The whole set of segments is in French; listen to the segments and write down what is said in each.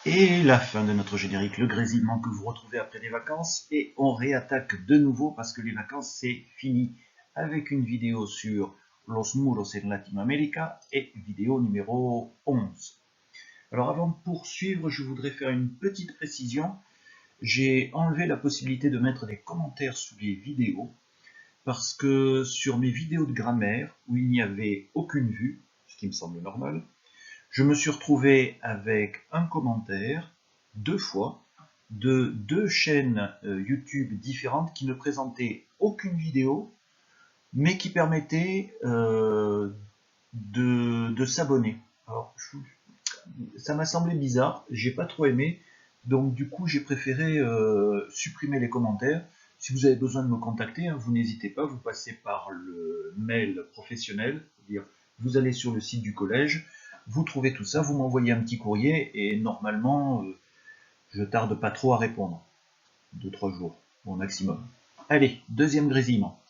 Et la fin de notre générique, le grésillement que vous retrouvez après les vacances. Et on réattaque de nouveau parce que les vacances, c'est fini. Avec une vidéo sur Los Muros en Latinoamérica et vidéo numéro 11. Alors avant de poursuivre, je voudrais faire une petite précision. J'ai enlevé la possibilité de mettre des commentaires sous les vidéos parce que sur mes vidéos de grammaire, où il n'y avait aucune vue, ce qui me semble normal, je me suis retrouvé avec un commentaire, 2 fois, de 2 chaînes YouTube différentes qui ne présentaient aucune vidéo, mais qui permettaient de s'abonner. Alors, ça m'a semblé bizarre, j'ai pas trop aimé, donc du coup j'ai préféré supprimer les commentaires. Si vous avez besoin de me contacter, hein, vous n'hésitez pas, vous passez par le mail professionnel, c'est-à-dire vous allez sur le site du collège, vous trouvez tout ça, vous m'envoyez un petit courrier et normalement je tarde pas trop à répondre. 2-3 jours au maximum. Allez, deuxième grésillement.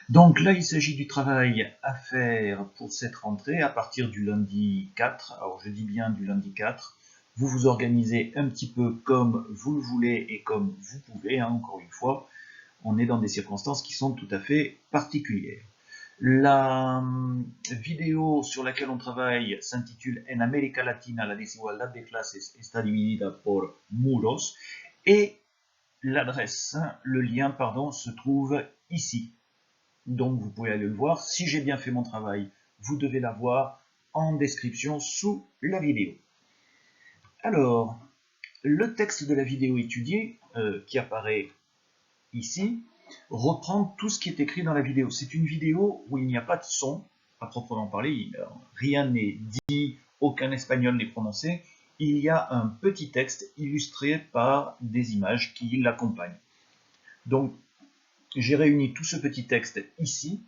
Donc là, il s'agit du travail à faire pour cette rentrée à partir du lundi 4. Alors je dis bien du lundi 4. Vous vous organisez un petit peu comme vous le voulez et comme vous pouvez, hein, encore une fois. On est dans des circonstances qui sont tout à fait particulières. La vidéo sur laquelle on travaille s'intitule En América Latina, la desigualdad de clases está dividida por muros. Et l'adresse, le lien, pardon, se trouve ici. Donc vous pouvez aller le voir. Si j'ai bien fait mon travail, vous devez l'avoir en description sous la vidéo. Alors, le texte de la vidéo étudiée, qui apparaît ici, reprend tout ce qui est écrit dans la vidéo. C'est une vidéo où il n'y a pas de son, à proprement parler, rien n'est dit, aucun espagnol n'est prononcé. Il y a un petit texte illustré par des images qui l'accompagnent. Donc, j'ai réuni tout ce petit texte ici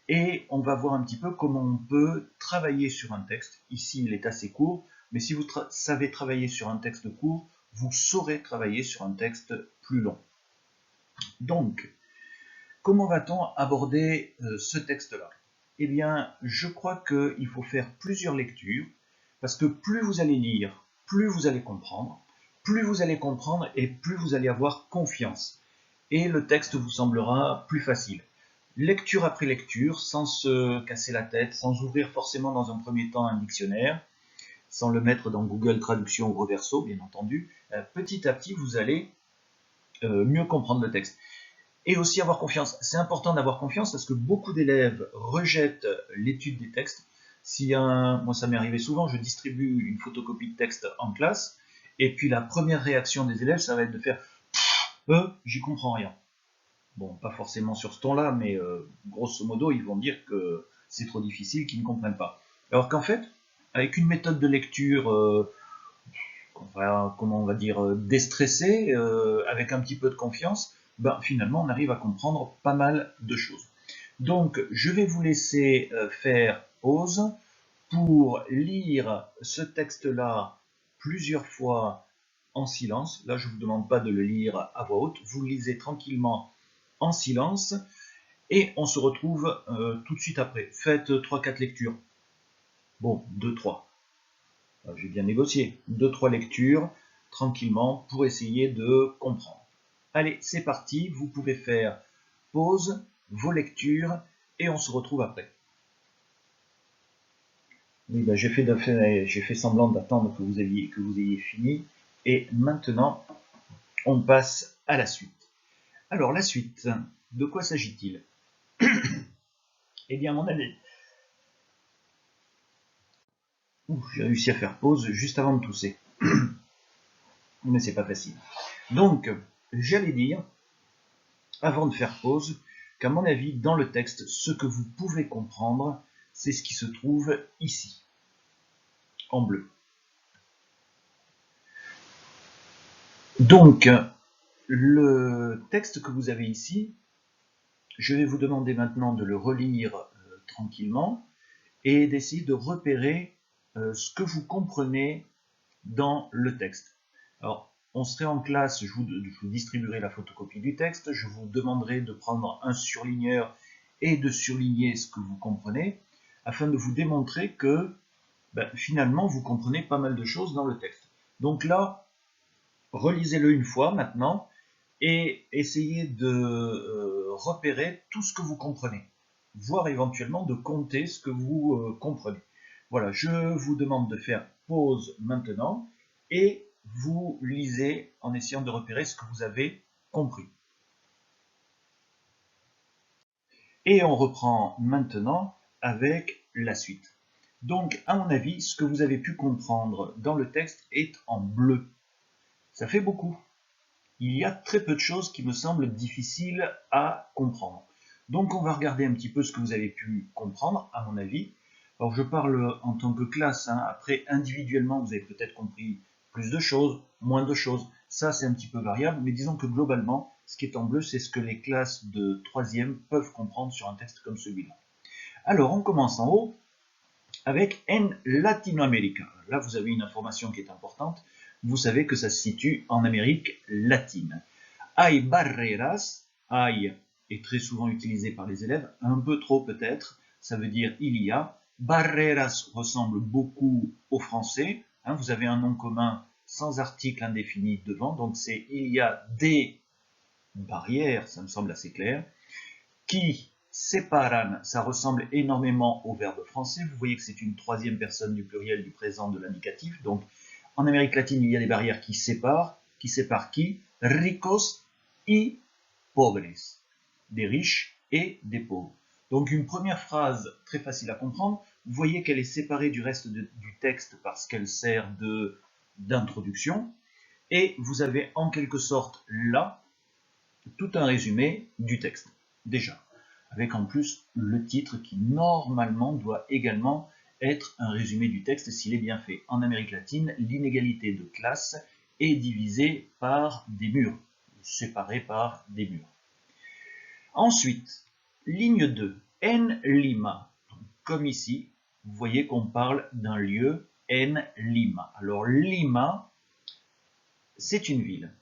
et on va voir un petit peu comment on peut travailler sur un texte. Ici, il est assez court, mais si vous savez travailler sur un texte court, vous saurez travailler sur un texte plus long. Donc, comment va-t-on aborder ce texte-là? Eh bien, je crois qu'il faut faire plusieurs lectures, parce que plus vous allez lire, plus vous allez comprendre et plus vous allez avoir confiance. Et le texte vous semblera plus facile. Lecture après lecture, sans se casser la tête, sans ouvrir forcément dans un premier temps un dictionnaire, sans le mettre dans Google Traduction ou Reverso, bien entendu, petit à petit, vous allez mieux comprendre le texte. Et aussi avoir confiance. C'est important d'avoir confiance parce que beaucoup d'élèves rejettent l'étude des textes. Moi ça m'est arrivé souvent, je distribue une photocopie de texte en classe, et puis la première réaction des élèves, ça va être de faire « j'y comprends rien ». Bon, pas forcément sur ce ton-là, mais grosso modo, ils vont dire que c'est trop difficile, qu'ils ne comprennent pas. Alors qu'en fait, avec une méthode de lecture, comment on va dire, déstressée, avec un petit peu de confiance, ben, finalement, on arrive à comprendre pas mal de choses. Donc, je vais vous laisser faire pause pour lire ce texte-là plusieurs fois en silence. Là, je ne vous demande pas de le lire à voix haute, vous le lisez tranquillement en silence, et on se retrouve tout de suite après. Faites 3-4 lectures. Bon, 2-3. J'ai bien négocié. 2-3 lectures, tranquillement, pour essayer de comprendre. Allez, c'est parti. Vous pouvez faire pause, vos lectures, et on se retrouve après. Oui, ben, j'ai fait semblant d'attendre que vous ayez fini. Et maintenant, on passe à la suite. Alors, la suite, de quoi s'agit-il? Eh bien, à mon avis, j'ai réussi à faire pause juste avant de tousser. Mais c'est pas facile. Donc, j'allais dire, avant de faire pause, qu'à mon avis, dans le texte, ce que vous pouvez comprendre, c'est ce qui se trouve ici, en bleu. Donc, le texte que vous avez ici, je vais vous demander maintenant de le relire tranquillement et d'essayer de repérer ce que vous comprenez dans le texte. Alors, on serait en classe, je vous distribuerai la photocopie du texte, je vous demanderai de prendre un surligneur et de surligner ce que vous comprenez, afin de vous démontrer que finalement, vous comprenez pas mal de choses dans le texte. Donc là, relisez-le une fois maintenant et essayez de repérer tout ce que vous comprenez, voire éventuellement de compter ce que vous comprenez. Voilà, je vous demande de faire pause maintenant et vous lisez en essayant de repérer ce que vous avez compris. Et on reprend maintenant avec la suite. Donc, à mon avis, ce que vous avez pu comprendre dans le texte est en bleu. Ça fait beaucoup. Il y a très peu de choses qui me semblent difficiles à comprendre. Donc, on va regarder un petit peu ce que vous avez pu comprendre, à mon avis. Alors, je parle en tant que classe. Après, individuellement, vous avez peut-être compris plus de choses, moins de choses. Ça, c'est un petit peu variable. Mais disons que globalement, ce qui est en bleu, c'est ce que les classes de 3e peuvent comprendre sur un texte comme celui-là. Alors, on commence en haut avec en Latinoamérica. Là, vous avez une information qui est importante. Vous savez que ça se situe en Amérique latine. Hay barreras, hay est très souvent utilisé par les élèves, un peu trop peut-être, ça veut dire il y a. Barreras ressemble beaucoup au français. Vous avez un nom commun sans article indéfini devant, donc c'est il y a des barrières, ça me semble assez clair, qui separan, ça ressemble énormément au verbe français. Vous voyez que c'est une 3e personne du pluriel du présent de l'indicatif. Donc, en Amérique latine, il y a des barrières qui séparent. Qui séparent qui? Ricos y pobres. Des riches et des pauvres. Donc, une première phrase très facile à comprendre. Vous voyez qu'elle est séparée du reste du texte parce qu'elle sert d'introduction. Et vous avez en quelque sorte là tout un résumé du texte. Déjà, avec en plus le titre qui normalement doit également être un résumé du texte s'il est bien fait. En Amérique latine, l'inégalité de classe est divisée par des murs, séparée par des murs. Ensuite, ligne 2, en Lima. Donc, comme ici, vous voyez qu'on parle d'un lieu, en Lima. Alors Lima, c'est une ville,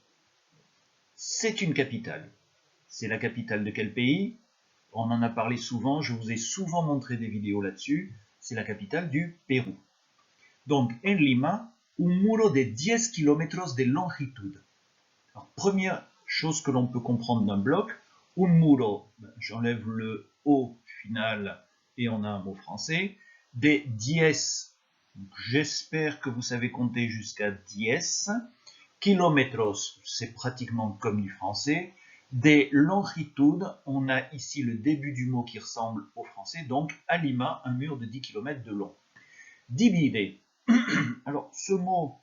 c'est une capitale. C'est la capitale de quel pays? On en a parlé souvent, je vous ai souvent montré des vidéos là-dessus. C'est la capitale du Pérou. Donc, en Lima, un muro de 10 km de longitud. Alors, première chose que l'on peut comprendre d'un bloc, un muro, j'enlève le O final et on a un mot français, de 10, j'espère que vous savez compter jusqu'à 10, kilómetros, c'est pratiquement comme du français. Des longitudes, on a ici le début du mot qui ressemble au français, donc à Lima, un mur de 10 km de long. Divide. Alors, ce mot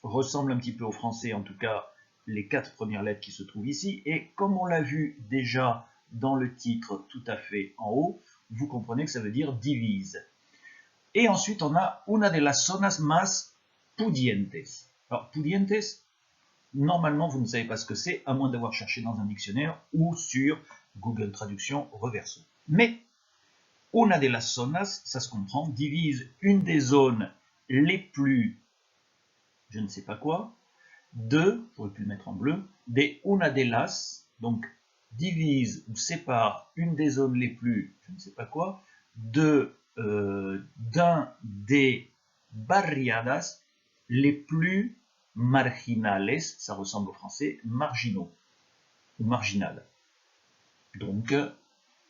ressemble un petit peu au français, en tout cas les 4 premières lettres qui se trouvent ici, et comme on l'a vu déjà dans le titre tout à fait en haut, vous comprenez que ça veut dire divise. Et ensuite, on a una de las zonas más pudientes. Alors, pudientes, normalement, vous ne savez pas ce que c'est, à moins d'avoir cherché dans un dictionnaire ou sur Google Traduction Reverso. Mais, una de las zonas, ça se comprend, divise une des zones les plus, je ne sais pas quoi, de, j'aurais pu le mettre en bleu, des una de las, donc divise ou sépare une des zones les plus, je ne sais pas quoi, d'un des barriadas les plus marginales, ça ressemble au français, marginaux, ou marginal. Donc,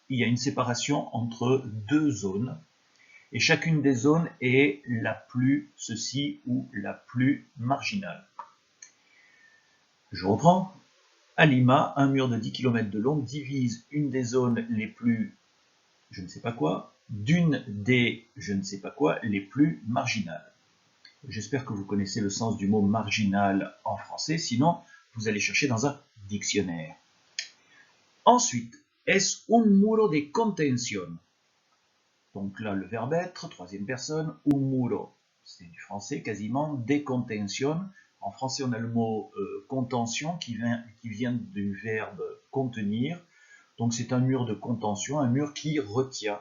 il y a une séparation entre deux zones, et chacune des zones est la plus ceci ou la plus marginale. Je reprends. À Lima, un mur de 10 km de long divise une des zones les plus, je ne sais pas quoi, d'une des, je ne sais pas quoi, les plus marginales. J'espère que vous connaissez le sens du mot marginal en français, sinon vous allez chercher dans un dictionnaire. Ensuite, es un muro de contención. Donc là, le verbe être, 3e personne, un muro, c'est du français quasiment, de contención. En français, on a le mot contention qui vient du verbe contenir. Donc c'est un mur de contention, un mur qui retient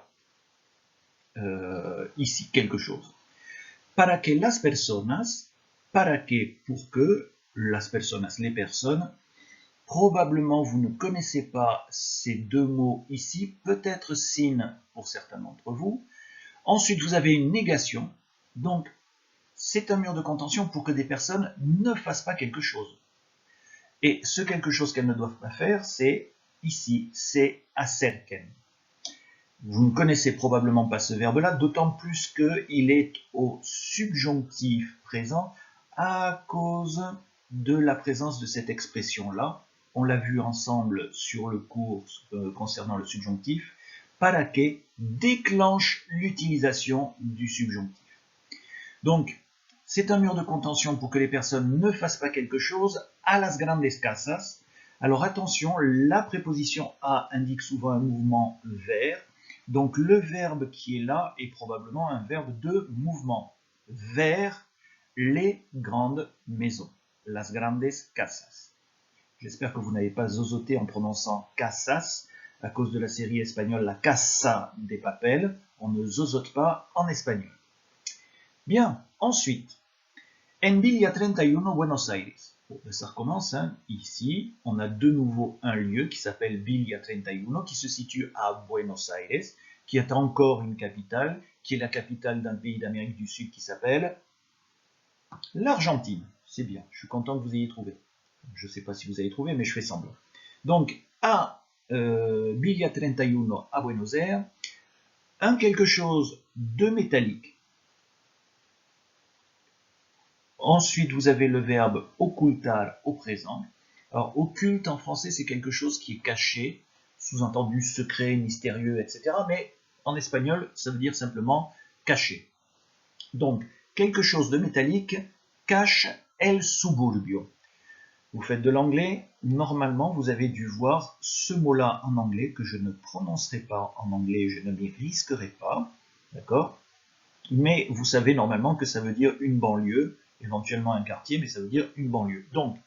ici quelque chose. Para que las personas, para que, pour que, las personas, les personnes, probablement vous ne connaissez pas ces deux mots ici, peut-être sin pour certains d'entre vous. Ensuite, vous avez une négation. Donc, c'est un mur de contention pour que des personnes ne fassent pas quelque chose. Et ce quelque chose qu'elles ne doivent pas faire, c'est ici, c'est acerquen. Vous ne connaissez probablement pas ce verbe-là, d'autant plus qu'il est au subjonctif présent à cause de la présence de cette expression-là. On l'a vu ensemble sur le cours concernant le subjonctif. Para que déclenche l'utilisation du subjonctif. Donc, c'est un mur de contention pour que les personnes ne fassent pas quelque chose a las grandes casas. Alors attention, la préposition a indique souvent un mouvement vers. Donc le verbe qui est là est probablement un verbe de mouvement vers les grandes maisons, las grandes casas. J'espère que vous n'avez pas zozoté en prononçant casas à cause de la série espagnole La Casa de Papel. On ne zozote pas en espagnol. Bien, ensuite, en Villa 31 Buenos Aires. Bon, ça recommence, hein. Ici, on a de nouveau un lieu qui s'appelle Villa 31, qui se situe à Buenos Aires, qui est encore une capitale, qui est la capitale d'un pays d'Amérique du Sud qui s'appelle l'Argentine. C'est bien, je suis content que vous ayez trouvé. Je ne sais pas si vous avez trouvé, mais je fais semblant. Donc, à Villa 31 à Buenos Aires, un quelque chose de métallique. Ensuite, vous avez le verbe occultar au présent. Alors, occulte en français, c'est quelque chose qui est caché, sous-entendu secret, mystérieux, etc. Mais en espagnol, ça veut dire simplement caché. Donc, quelque chose de métallique cache el suburbio. Vous faites de l'anglais, normalement, vous avez dû voir ce mot-là en anglais, que je ne prononcerai pas en anglais, je ne m'y risquerai pas, d'accord? Mais vous savez normalement que ça veut dire une banlieue, éventuellement un quartier, mais ça veut dire une banlieue. Donc,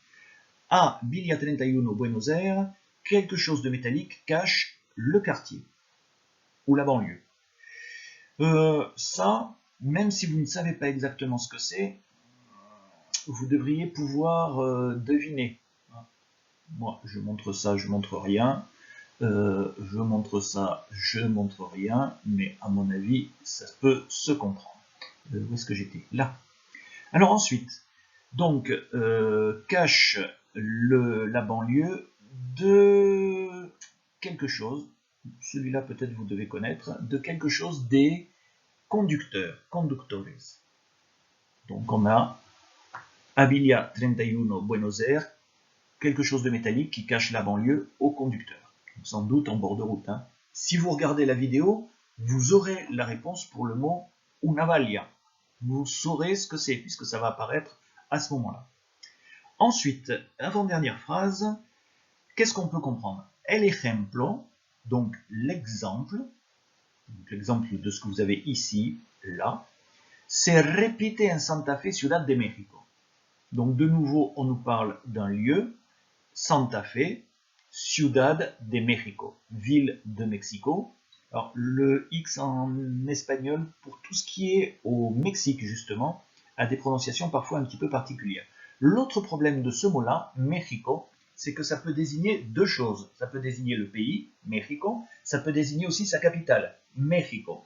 à Villa 31 Buenos Aires, quelque chose de métallique cache le quartier, ou la banlieue. Ça, même si vous ne savez pas exactement ce que c'est, vous devriez pouvoir deviner. Moi, je montre ça, je montre rien. Je montre ça, je montre rien. Mais à mon avis, ça peut se comprendre. Où est-ce que j'étais? Là. Alors ensuite, donc, cache la banlieue de quelque chose, celui-là peut-être vous devez connaître, de quelque chose des conducteurs, conductores. Donc on a à Villa 31 Buenos Aires, quelque chose de métallique qui cache la banlieue aux conducteurs. Sans doute en bord de route. Hein. Si vous regardez la vidéo, vous aurez la réponse pour le mot una valla. Vous saurez ce que c'est, puisque ça va apparaître à ce moment-là. Ensuite, avant-dernière phrase, qu'est-ce qu'on peut comprendre? El ejemplo, donc l'exemple de ce que vous avez ici, là, se repite en Santa Fe, Ciudad de México. Donc de nouveau, on nous parle d'un lieu, Santa Fe, Ciudad de México, ville de Mexico. Alors le X en espagnol, pour tout ce qui est au Mexique justement, a des prononciations parfois un petit peu particulières. L'autre problème de ce mot-là, Mexico, c'est que ça peut désigner deux choses. Ça peut désigner le pays, Mexico, ça peut désigner aussi sa capitale, Mexico.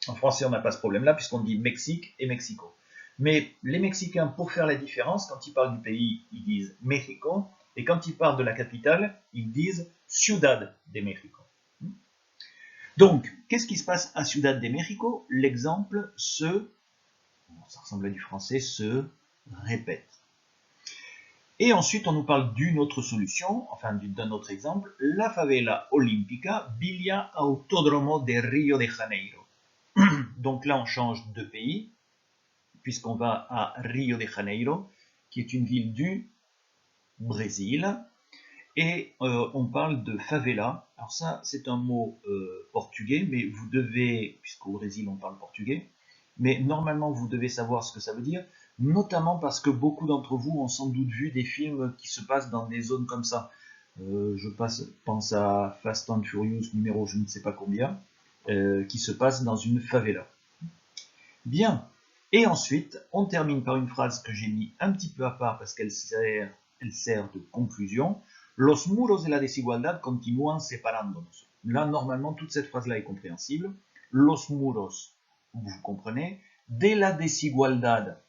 En français, on n'a pas ce problème-là puisqu'on dit Mexique et Mexico. Mais les Mexicains, pour faire la différence, quand ils parlent du pays, ils disent Mexico, et quand ils parlent de la capitale, ils disent Ciudad de México. Donc, qu'est-ce qui se passe à Ciudad de México? L'exemple ça ressemble à du français, se répète. Et ensuite, on nous parle d'une autre solution, enfin d'un autre exemple, la favela olímpica Villa Autódromo de Rio de Janeiro. Donc là, on change de pays, puisqu'on va à Rio de Janeiro, qui est une ville du Brésil, et on parle de favela. Alors ça, c'est un mot portugais, mais vous devez, puisqu'au Brésil on parle portugais, mais normalement vous devez savoir ce que ça veut dire, notamment parce que beaucoup d'entre vous ont sans doute vu des films qui se passent dans des zones comme ça. Je pense à Fast and Furious numéro je ne sais pas combien, qui se passe dans une favela. Bien, et ensuite, on termine par une phrase que j'ai mis un petit peu à part parce qu'elle sert de conclusion. Los muros de la desigualdad continúan separándonos. Là, normalement, toute cette phrase-là est compréhensible. Los muros, vous comprenez. De la desigualdad.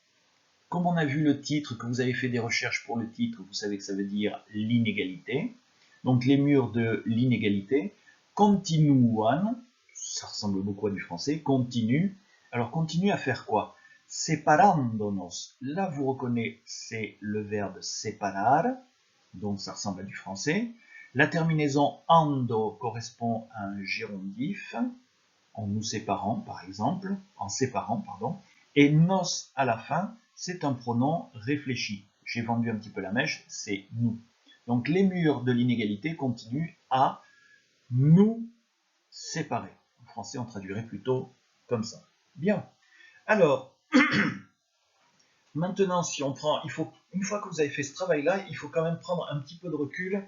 Comme on a vu le titre, que vous avez fait des recherches pour le titre, vous savez que ça veut dire l'inégalité. Donc les murs de l'inégalité. Continúan, ça ressemble beaucoup à du français, continue. Alors continue à faire quoi? Separándonos. Là vous reconnaissez le verbe séparar, donc ça ressemble à du français. La terminaison ando correspond à un gérondif, en nous séparant par exemple, en séparant, pardon. Et nos à la fin, c'est un pronom réfléchi. J'ai vendu un petit peu la mèche, c'est nous. Donc les murs de l'inégalité continuent à nous séparer. En français, on traduirait plutôt comme ça. Bien. Alors, maintenant, si on prend, une fois que vous avez fait ce travail-là, il faut quand même prendre un petit peu de recul,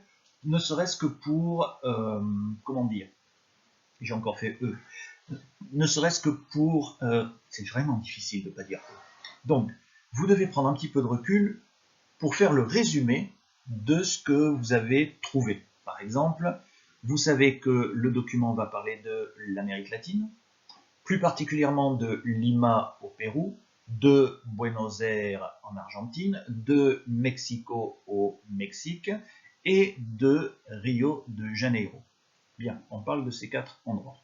ne serait-ce que pour, comment dire, j'ai encore fait E, ne serait-ce que pour, c'est vraiment difficile de ne pas dire E. Donc, vous devez prendre un petit peu de recul pour faire le résumé de ce que vous avez trouvé. Par exemple, vous savez que le document va parler de l'Amérique latine, plus particulièrement de Lima au Pérou, de Buenos Aires en Argentine, de Mexico au Mexique et de Rio de Janeiro. Bien, on parle de ces 4 endroits.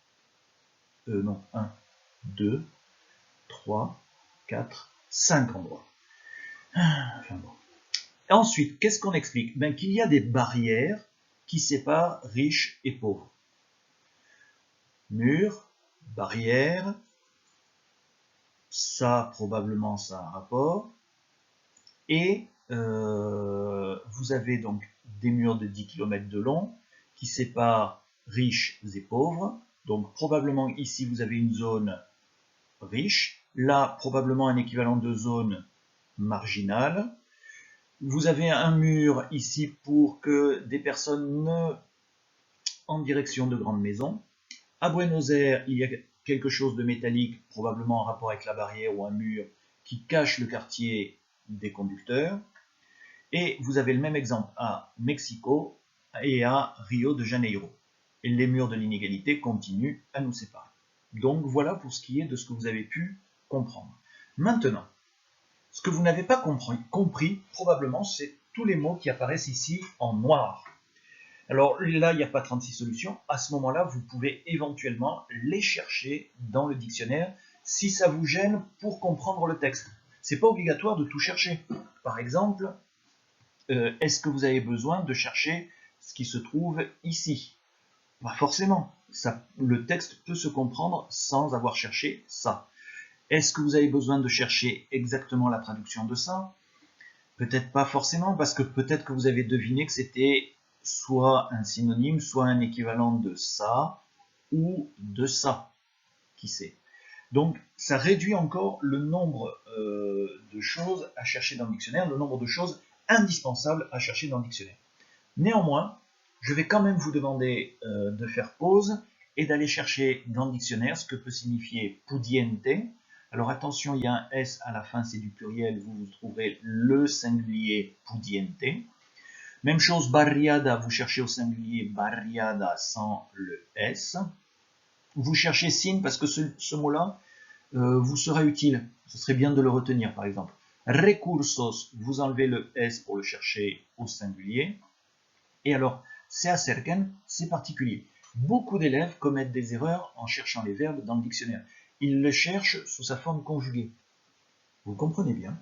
Non, 1, 2, 3, 4, 5 endroits. Enfin bon. Ensuite, qu'est-ce qu'on explique? Ben, qu'il y a des barrières qui séparent riches et pauvres. Murs, barrières, ça probablement ça a un rapport. Et vous avez donc des murs de 10 km de long qui séparent riches et pauvres. Donc probablement ici vous avez une zone riche, là probablement un équivalent de zone marginale. Vous avez un mur ici pour que des personnes ne en direction de grandes maisons. À Buenos Aires, il y a quelque chose de métallique, probablement en rapport avec la barrière ou un mur qui cache le quartier des conducteurs. Et vous avez le même exemple à Mexico et à Rio de Janeiro. Et les murs de l'inégalité continuent à nous séparer. Donc voilà pour ce qui est de ce que vous avez pu comprendre. Maintenant, ce que vous n'avez pas compris, probablement, c'est tous les mots qui apparaissent ici en noir. Alors là, il n'y a pas 36 solutions. À ce moment-là, vous pouvez éventuellement les chercher dans le dictionnaire si ça vous gêne pour comprendre le texte. Ce n'est pas obligatoire de tout chercher. Par exemple, est-ce que vous avez besoin de chercher ce qui se trouve ici? Pas forcément. Le texte peut se comprendre sans avoir cherché ça. Est-ce que vous avez besoin de chercher exactement la traduction de ça? Peut-être pas forcément, parce que peut-être que vous avez deviné que c'était soit un synonyme, soit un équivalent de ça ou de ça. Qui sait? Donc, ça réduit encore le nombre de choses à chercher dans le dictionnaire, le nombre de choses indispensables à chercher dans le dictionnaire. Néanmoins, je vais quand même vous demander de faire pause et d'aller chercher dans le dictionnaire ce que peut signifier pudiente. Alors attention, il y a un S à la fin, c'est du pluriel, vous trouverez le singulier pudiente. Même chose, barriada, vous cherchez au singulier barriada sans le S. Vous cherchez sin parce que ce mot-là vous sera utile. Ce serait bien de le retenir, par exemple. Recursos, vous enlevez le S pour le chercher au singulier. Et alors, se acerquen, c'est particulier. Beaucoup d'élèves commettent des erreurs en cherchant les verbes dans le dictionnaire. Ils le cherchent sous sa forme conjuguée. Vous comprenez bien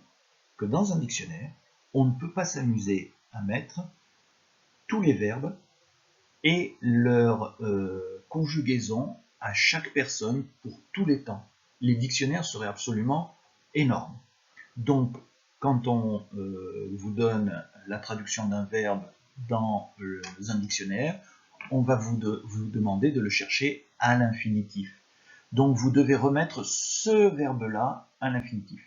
que dans un dictionnaire, on ne peut pas s'amuser à mettre tous les verbes et leur conjugaison à chaque personne pour tous les temps. Les dictionnaires seraient absolument énormes. Donc, quand on vous donne la traduction d'un verbe dans un dictionnaire, on va vous demander de le chercher à l'infinitif. Donc, vous devez remettre ce verbe-là à l'infinitif.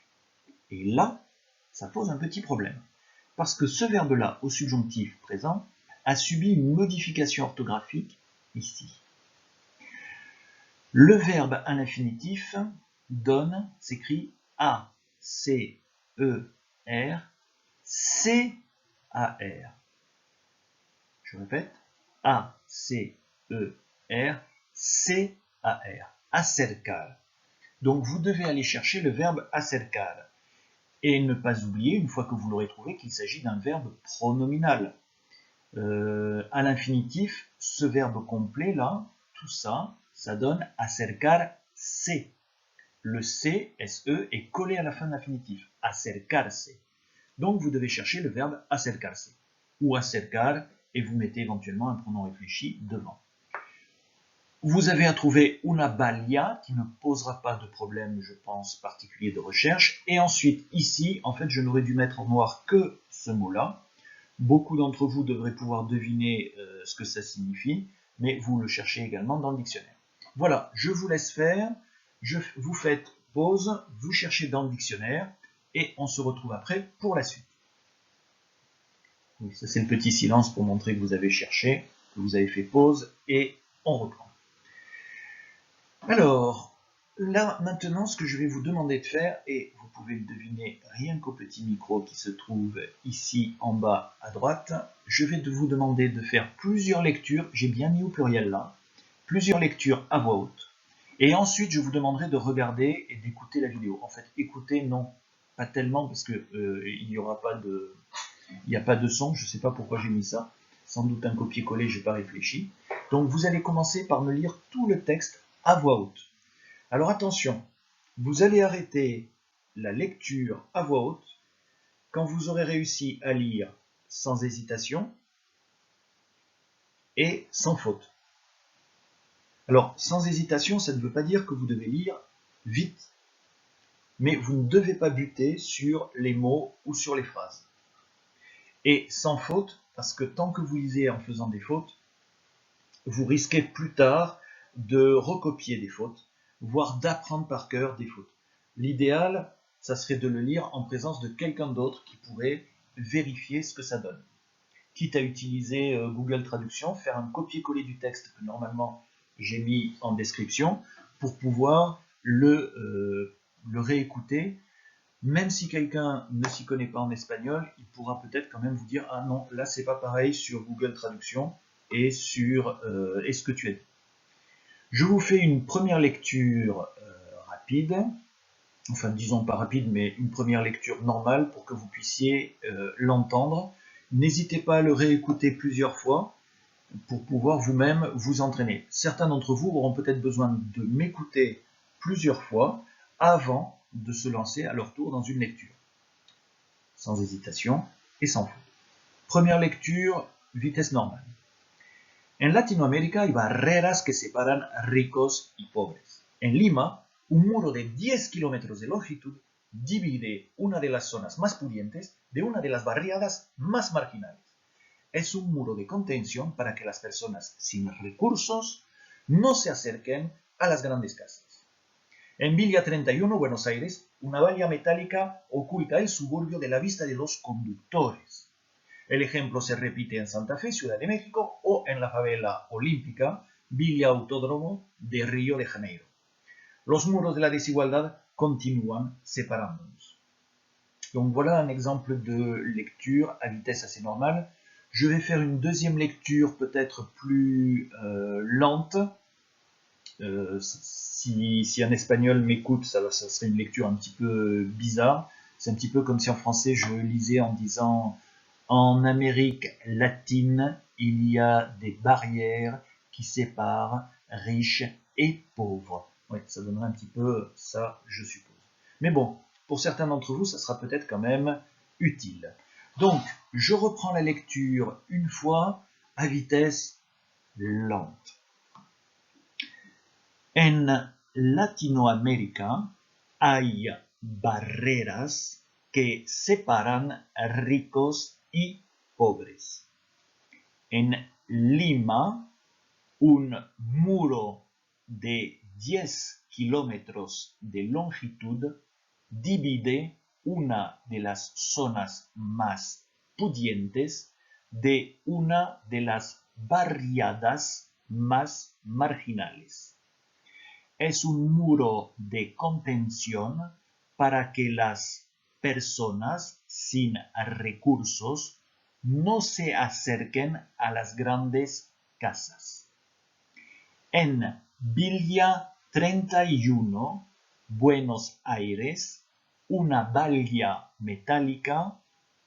Et là, ça pose un petit problème. Parce que ce verbe-là, au subjonctif présent, a subi une modification orthographique ici. Le verbe à l'infinitif s'écrit A, C, E, R, C, A, R. Je répète, A, C, E, R, C, A, R. Acercar. Donc vous devez aller chercher le verbe acercar. Et ne pas oublier, une fois que vous l'aurez trouvé, qu'il s'agit d'un verbe pronominal. À l'infinitif, ce verbe complet là, tout ça, ça donne acercarse. Le C, SE, est collé à la fin de l'infinitif, acercarse. Donc vous devez chercher le verbe acercarse, ou acercar, et vous mettez éventuellement un pronom réfléchi devant. Vous avez à trouver una balia, qui ne posera pas de problème, je pense, particulier de recherche. Et ensuite, ici, en fait, je n'aurais dû mettre en noir que ce mot-là. Beaucoup d'entre vous devraient pouvoir deviner ce que ça signifie, mais vous le cherchez également dans le dictionnaire. Voilà, je vous laisse faire. Vous faites pause, vous cherchez dans le dictionnaire, et on se retrouve après pour la suite. Oui, ça c'est le petit silence pour montrer que vous avez cherché, que vous avez fait pause, et on reprend. Alors, là, maintenant, ce que je vais vous demander de faire, et vous pouvez le deviner rien qu'au petit micro qui se trouve ici en bas à droite, je vais vous demander de faire plusieurs lectures, j'ai bien mis au pluriel là, plusieurs lectures à voix haute, et ensuite je vous demanderai de regarder et d'écouter la vidéo. En fait, écouter, non, pas tellement, parce que il n'y aura pas de... Il n'y a pas de son, je ne sais pas pourquoi j'ai mis ça, sans doute un copier-coller, je n'ai pas réfléchi. Donc vous allez commencer par me lire tout le texte à voix haute. Alors attention, vous allez arrêter la lecture à voix haute quand vous aurez réussi à lire sans hésitation et sans faute. Alors sans hésitation, ça ne veut pas dire que vous devez lire vite, mais vous ne devez pas buter sur les mots ou sur les phrases. Et sans faute, parce que tant que vous lisez en faisant des fautes, vous risquez plus tard de recopier des fautes, voire d'apprendre par cœur des fautes. L'idéal, ça serait de le lire en présence de quelqu'un d'autre qui pourrait vérifier ce que ça donne. Quitte à utiliser Google Traduction, faire un copier-coller du texte que normalement j'ai mis en description pour pouvoir le réécouter. Même si quelqu'un ne s'y connaît pas en espagnol, il pourra peut-être quand même vous dire « Ah non, là c'est pas pareil sur Google Traduction et sur ce que tu as dit ». Je vous fais une première lecture rapide, enfin disons pas rapide, mais une première lecture normale pour que vous puissiez l'entendre. N'hésitez pas à le réécouter plusieurs fois pour pouvoir vous-même vous entraîner. Certains d'entre vous auront peut-être besoin de m'écouter plusieurs fois avant de se lancer à leur tour dans une lecture. Sans hésitation et sans faute. Première lecture, vitesse normale. En Latinoamérica hay barreras que separan ricos y pobres. En Lima, un muro de 10 kilómetros de longitud divide una de las zonas más pudientes de una de las barriadas más marginales. Es un muro de contención para que las personas sin recursos no se acerquen a las grandes casas. En Villa 31, Buenos Aires, una valla metálica oculta el suburbio de la vista de los conductores. El ejemplo se repite en Santa Fe, Ciudad de México, o en la favela olímpica, Villa Autódromo de Río de Janeiro. Los muros de la desigualdad continúan separándonos. Donc voilà un exemple de lecture à vitesse assez normale. Je vais faire une deuxième lecture peut-être plus lente. Si un espagnol m'écoute, ça serait une lecture un petit peu bizarre. C'est un petit peu comme si en français je lisais en disant « En Amérique latine, il y a des barrières qui séparent riches et pauvres. » Oui, ça donnerait un petit peu ça, je suppose. Mais bon, pour certains d'entre vous, ça sera peut-être quand même utile. Donc, je reprends la lecture une fois à vitesse lente. En Latinoamérica hay barreras que separan ricos y pobres. En Lima, un muro de 10 kilómetros de longitud divide una de las zonas más pudientes de una de las barriadas más marginales. Es un muro de contención para que las personas sin recursos no se acerquen a las grandes casas. En Villa 31, Buenos Aires, una valla metálica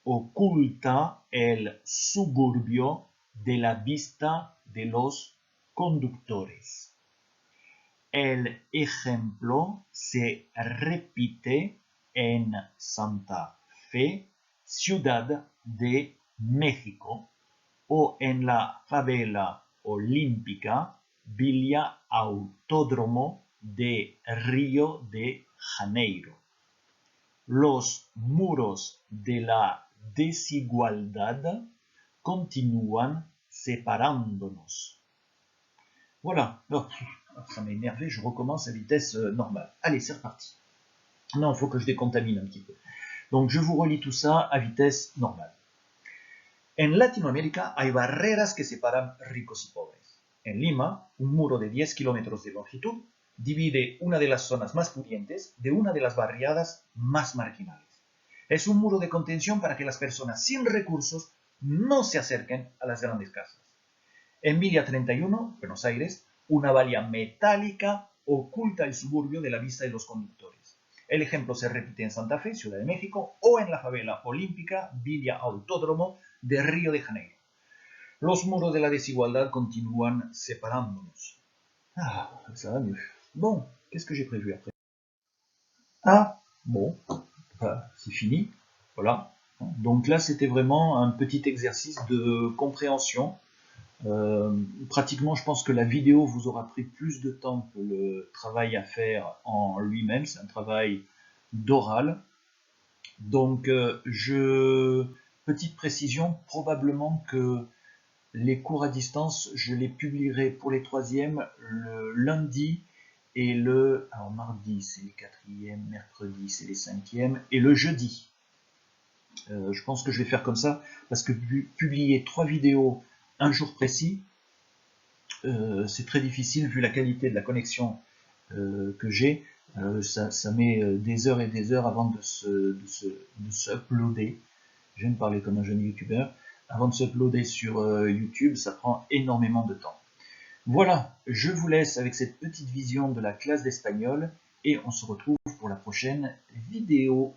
oculta el suburbio de la vista de los conductores. El ejemplo se repite en Santa Fe, Ciudad de México, o en la favela olímpica Villa Autódromo de Río de Janeiro. Los muros de la desigualdad continúan separándonos. Voilà, oh, ça m'a énervé, je recommence à vitesse normale. Allez, c'est reparti. Non, il faut que je décontamine un petit peu. Donc je vous relis tout ça à vitesse normale. En Latinoamérica hay barreras que separan ricos y pobres. En Lima, un muro de 10 kilómetros de longitud divide una de las zonas más pudientes de una de las barriadas más marginales. Es un muro de contención para que las personas sin recursos no se acerquen a las grandes casas. En Villa 31, Buenos Aires, una valla metálica oculta el suburbio de la vista de los conductores. El ejemplo se repite en Santa Fe, Ciudad de México, o en la favela olímpica Villa Autódromo de Río de Janeiro. Los muros de la desigualdad continúan separándonos. Ah, ça va mieux. Bon, qu'est-ce que j'ai prévu après? Ah, bon, c'est fini. Voilà. Donc là, c'était vraiment un petit exercice de compréhension. Pratiquement, je pense que la vidéo vous aura pris plus de temps que le travail à faire en lui-même. C'est un travail d'oral. Donc, petite précision, probablement que les cours à distance, je les publierai pour les troisièmes le lundi et alors mardi c'est les quatrièmes, mercredi c'est les cinquièmes et le jeudi. Je pense que je vais faire comme ça parce que publier 3 vidéos un jour précis, c'est très difficile vu la qualité de la connexion que j'ai. Ça met des heures et des heures avant de se uploader. Je viens de parler comme un jeune youtubeur. Avant de s'uploader sur YouTube, ça prend énormément de temps. Voilà, je vous laisse avec cette petite vision de la classe d'espagnol et on se retrouve pour la prochaine vidéo.